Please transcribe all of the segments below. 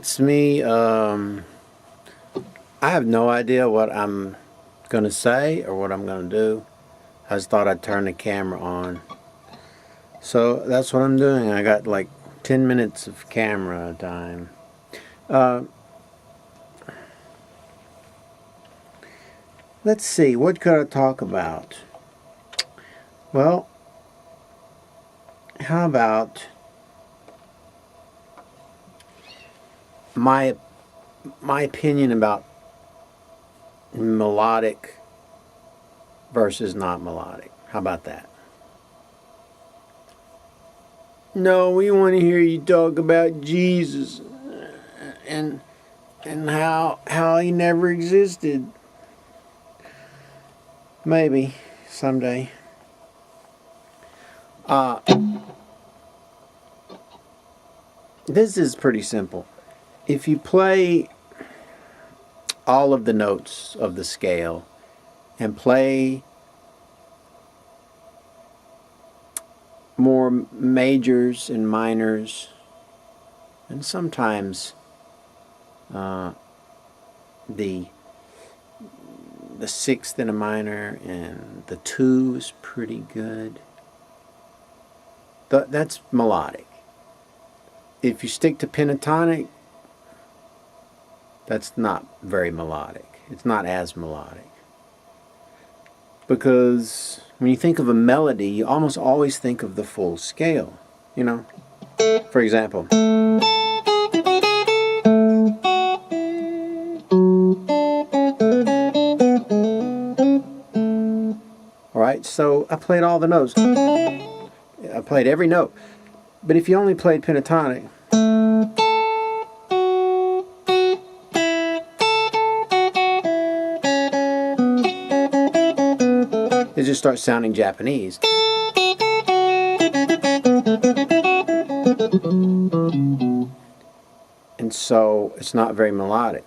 It's me. I have no idea what I'm going to say or what I'm going to do. I just thought I'd turn the camera on. So that's what I'm doing. I got like 10 minutes of camera time. Let's see, what could I talk about? Well, how about my opinion about melodic versus not melodic. How about that? No, we want to hear you talk about Jesus and how he never existed. Maybe someday. This is pretty simple. If you play all of the notes of the scale and play more majors and minors and sometimes the sixth in a minor and the 2 is pretty good. That's melodic. If you stick to pentatonic, that's not very melodic. It's not as melodic. Because when you think of a melody, you almost always think of the full scale. You know? For example. Alright, so I played all the notes. I played every note. But if you only played pentatonic, it just starts sounding Japanese. And so it's not very melodic.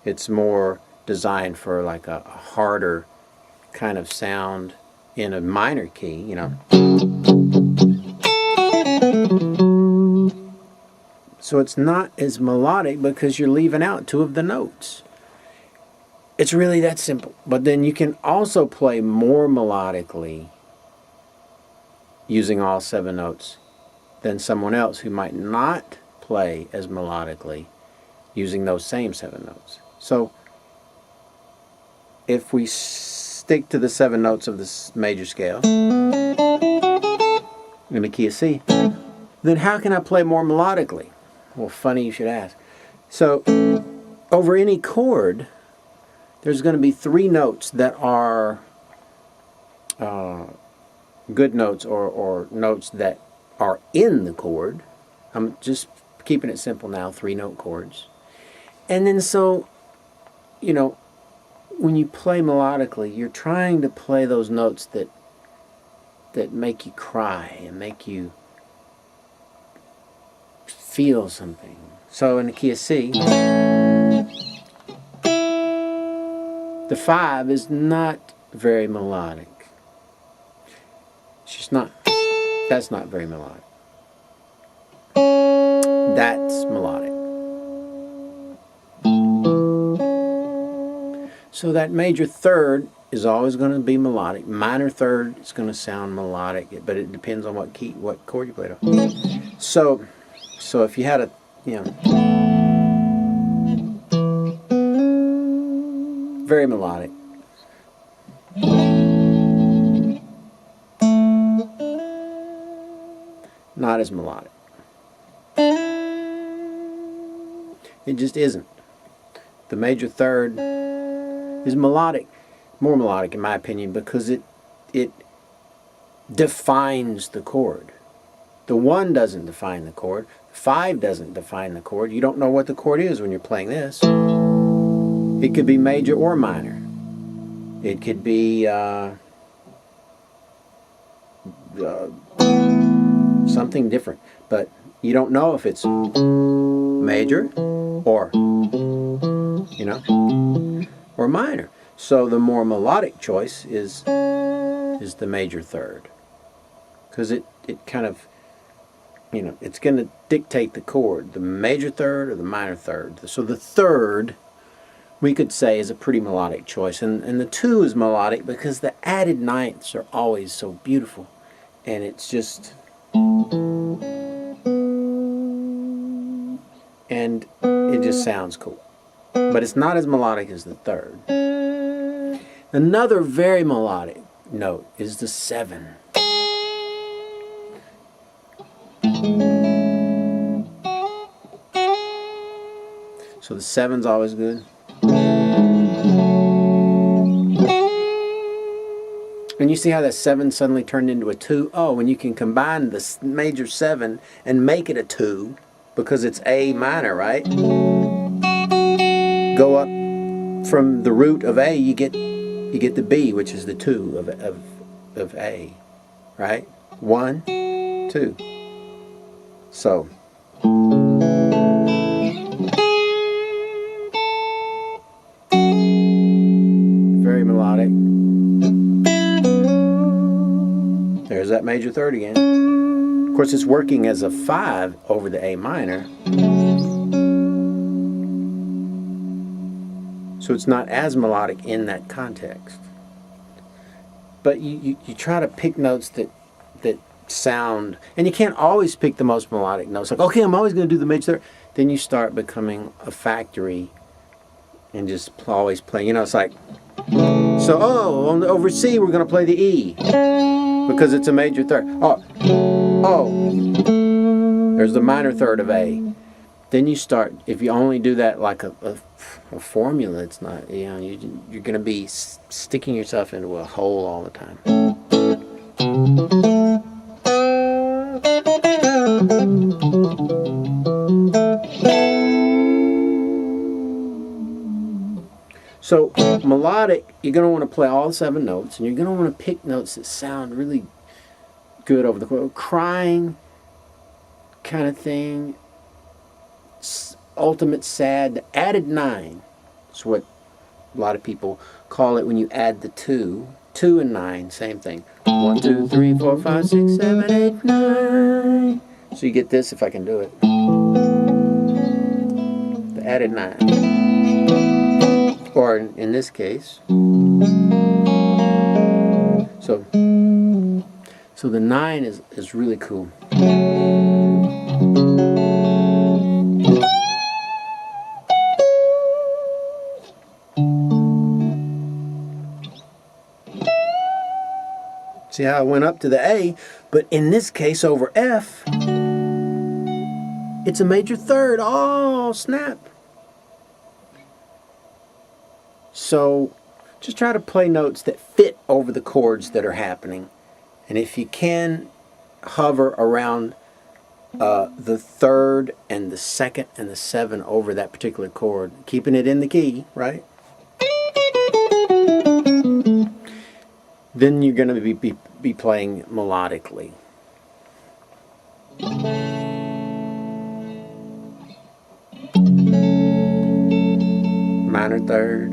It's more designed for like a harder kind of sound in a minor key, you know. So it's not as melodic because you're leaving out 2 of the notes. It's really that simple. But then you can also play more melodically using all 7 notes than someone else who might not play as melodically using those same 7 notes. So if we stick to the 7 notes of this major scale in the key of C, then how can I play more melodically? Well, funny you should ask. So over any chord, there's going to be 3 notes that are good notes or notes that are in the chord. I'm just keeping it simple now, 3-note chords. And then so, you know, when you play melodically, you're trying to play those notes that make you cry and make you feel something. So in the key of C, the 5 is not very melodic. It's just not. That's not very melodic. That's melodic. So that major third is always going to be melodic. Minor third is going to sound melodic, but it depends on what key, what chord you play on. So if you had a, you know, very melodic. Not as melodic. It just isn't. The major third is melodic, more melodic in my opinion, because it defines the chord. The 1 doesn't define the chord. 5 doesn't define the chord. You don't know what the chord is when you're playing this. It could be major or minor. It could be something different, but you don't know if it's major or, you know, or minor. So the more melodic choice is the major third, because it kind of you know, it's going to dictate the chord, the major third or the minor third. So the third, we could say, is a pretty melodic choice. And the 2 is melodic because the added ninths are always so beautiful. And it's just... and it just sounds cool. But it's not as melodic as the third. Another very melodic note is the 7. So the 7's always good. And you see how that 7 suddenly turned into a 2? Oh, when you can combine the major 7 and make it a 2, because it's A minor, right? Go up from the root of A, you get the B, which is the 2 of A, right? 1, 2. So very melodic. There's that major third again. Of course, it's working as a 5 over the A minor. So it's not as melodic in that context. But you try to pick notes that sound, and you can't always pick the most melodic notes. Like, okay, I'm always going to do the major third. Then you start becoming a factory and just always play. You know, it's like, so, over C, we're going to play the E because it's a major third. There's the minor third of A. Then you start, if you only do that like a formula, it's not, you know, you're going to be sticking yourself into a hole all the time. So melodic, you're going to want to play all 7 notes, and you're going to want to pick notes that sound really good over the chord. Crying kind of thing. Ultimate sad. The added 9 is what a lot of people call it when you add the 2. 2 and 9, same thing. 1, 2, 3, 4, 5, 6, 7, 8, 9. So you get this if I can do it. The added 9. Or in this case. So the 9 is really cool. See how I went up to the A, but in this case over F, it's a major third. Oh, snap. So just try to play notes that fit over the chords that are happening. And if you can, hover around the 3rd and the 2nd and the 7 over that particular chord, keeping it in the key, right? Then you're going to be playing melodically. Minor third.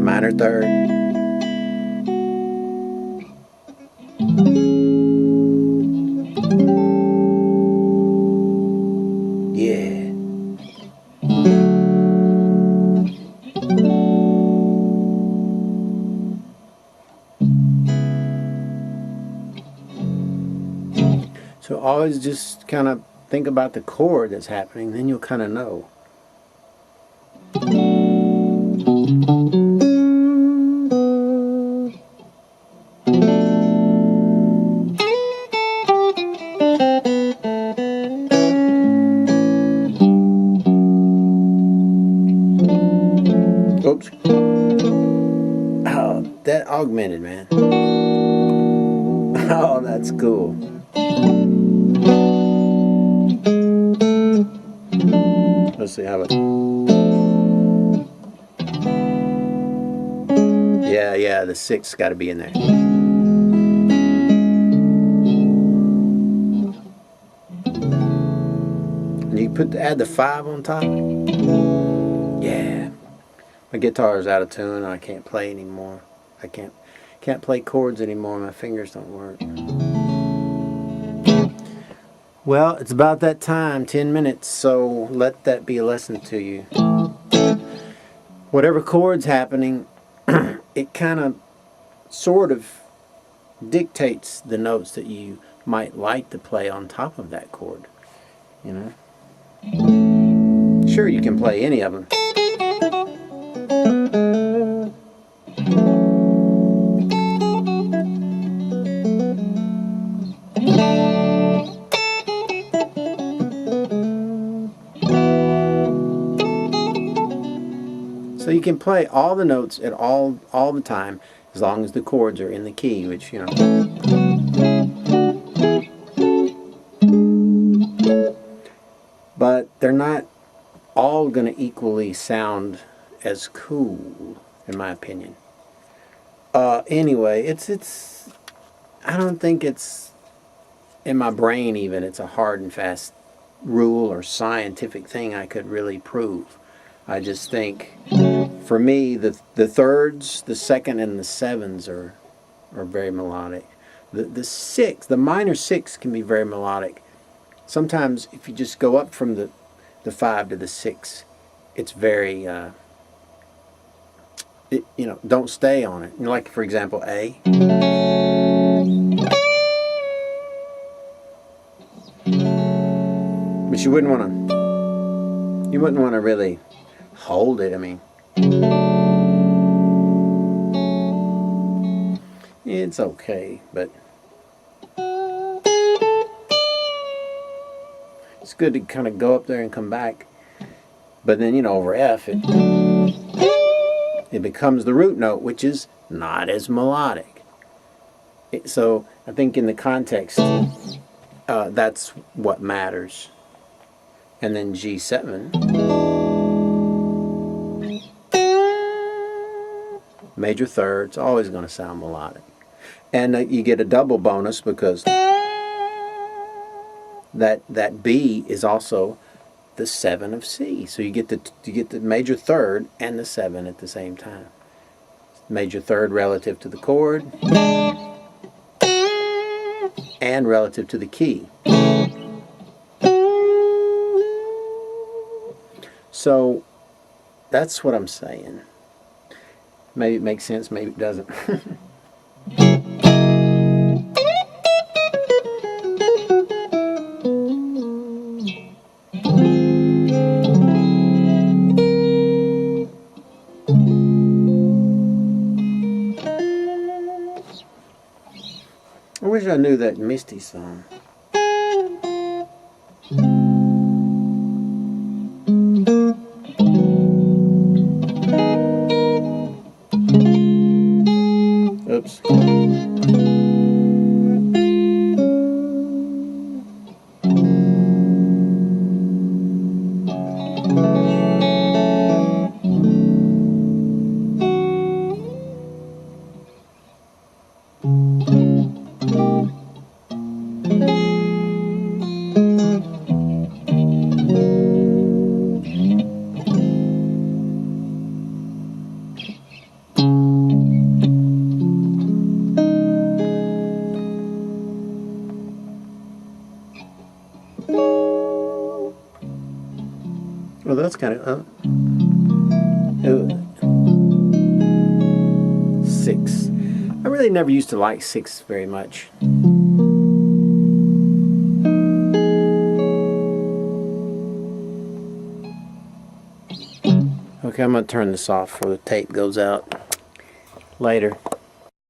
Minor third. Yeah. So always just kind of think about the chord that's happening, then you'll kind of know. Oops. Oh, that augmented, man. Oh, that's cool. Let's see how it. Yeah, the 6 got to be in there. And you add the 5 on top. Yeah, my guitar is out of tune. I can't play anymore. I can't Can't play chords anymore. My fingers don't work. Well, it's about that time, 10 minutes, so let that be a lesson to you. Whatever chord's happening, it kind of sort of dictates the notes that you might like to play on top of that chord, you know. Sure, you can play any of them. So you can play all the notes at all the time as long as the chords are in the key, which, you know. But they're not all going to equally sound as cool, in my opinion. Anyway, it's I don't think it's in my brain even it's a hard and fast rule or scientific thing I could really prove. I just think, for me, the thirds, the second, and the sevens are very melodic. The minor six can be very melodic. Sometimes if you just go up from the 5 to the 6, it's very, don't stay on it. Like, for example, A. But you wouldn't want to really hold it. I mean, it's okay, but it's good to kind of go up there and come back. But then, over F, it becomes the root note, which is not as melodic. So I think in the context, that's what matters. And then G7, major third, it's always going to sound melodic. And you get a double bonus because that B is also the 7 of C. So you get the major third and the 7 at the same time. Major third relative to the chord and relative to the key. So that's what I'm saying. Maybe it makes sense, maybe it doesn't. I wish I knew that Misty song. Oops. Well, that's kind of 6. I really never used to like 6 very much. Okay, I'm going to turn this off before the tape goes out. Later.